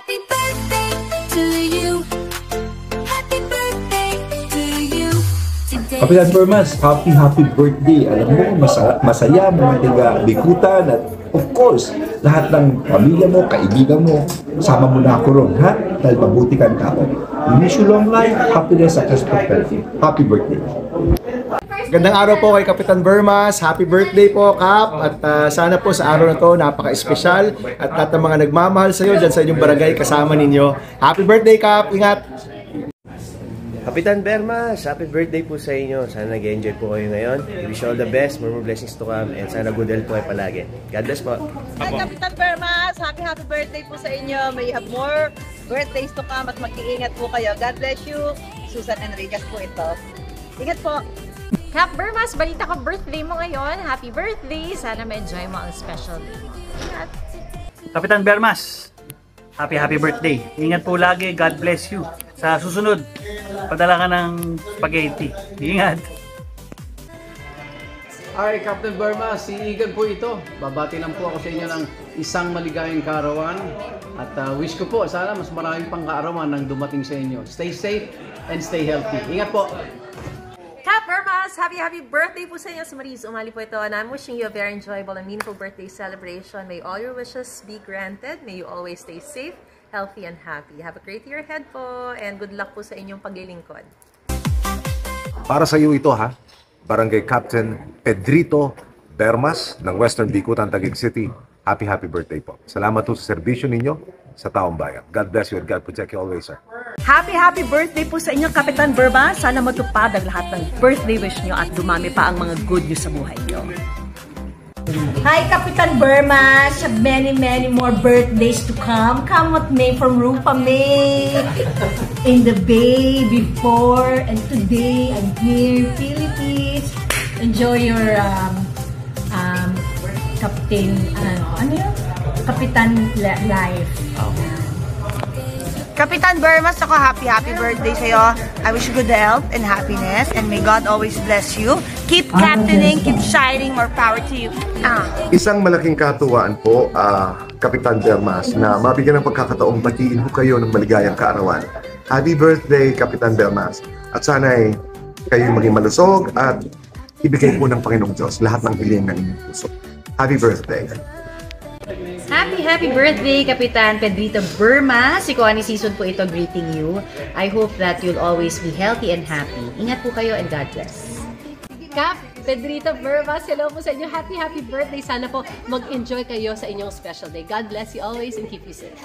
Happy birthday to you. Happy birthday to you. Today. Kapitan Bermas, happy birthday. Alam mo, masaya mga tiga Bikutan at of course, lahat ng pamilya mo, kaibigan mo, sama mo na ako ron, ha? Dahil mabuti kang tao. We wish you long life, happiness at prosperity. Happy birthday. Gandang araw po kay Kapitan Bermas. Happy birthday po, Kap. At sana po sa araw na to, napaka-espesyal. At lahat ng mga nagmamahal sa iyo dyan sa inyong barangay, kasama ninyo. Happy birthday, Kap. Ingat! Kapitan Bermas, happy birthday po sa inyo. Sana nag-enjoy po kayo ngayon. We wish you all the best, more blessings to come, and sana good health po kayo palagi. God bless po. Hi, Kapitan Bermas! Happy birthday po sa inyo. May you have more birthdays to come at mag-iingat po kayo. God bless you. Susan Enriquez po ito. Ingat po! Kap Bermas, balita ko birthday mo ngayon. Happy birthday! Sana ma-enjoy mo ang special day. Ingat! Kapitan Bermas, happy birthday. Ingat po lagi. God bless you. Sa susunod, padala ka ng spaghetti. Ingat! Hi, Captain Bermas, si Igan po ito. Babati lang po ako sa inyo ng isang maligayang kaarawan. At wish ko po, sana mas maraming pang kaarawan nang dumating sa inyo. Stay safe and stay healthy. Ingat po! Kap Bermas, happy birthday po sa inyo. Mariz Umali po ito, and I'm wishing you a very enjoyable and meaningful birthday celebration. May all your wishes be granted. May you always stay safe, healthy, and happy. Have a great year ahead po, and good luck po sa inyong paglilingkod. Para sa iyo ito ha, Barangay Captain Pedrito Bermas ng Western Bikutan, Taguig City. Happy birthday po. Salamat po sa serbisyo ninyo sa taong bayan. God bless you and God protect you always, sir. Happy birthday po sa inyo, Kapitan Bermas. Sana matupad ang lahat ng birthday wish nyo at dumami pa ang mga good news sa buhay nyo. Hi, Kapitan Bermas! Many more birthdays to come. Come with me from Rupa May in the Bay before and today I'm here, Philippines. Enjoy your Captain, Kapitan life. Kapitan Bermas, ako happy birthday sa'yo. I wish you good health and happiness, and may God always bless you. Keep captaining, keep shining, more power to you. Isang malaking katuwaan po, Kapitan Bermas, na mabigyan ng pagkakataong batiin po kayo ng maligayang kaarawan. Happy birthday, Kapitan Bermas. At sana'y kayo maging malusog at ibigay po ng Panginoong Diyos lahat ng hiling ng inyong puso. Happy birthday. Happy birthday, Kapitan Pedrito Bermas. Si Kuani Season po ito greeting you. I hope that you'll always be healthy and happy. Ingat po kayo and God bless. Kap Pedrito Bermas, hello po sa inyo. Happy birthday. Sana po mag-enjoy kayo sa inyong special day. God bless you always and keep you safe.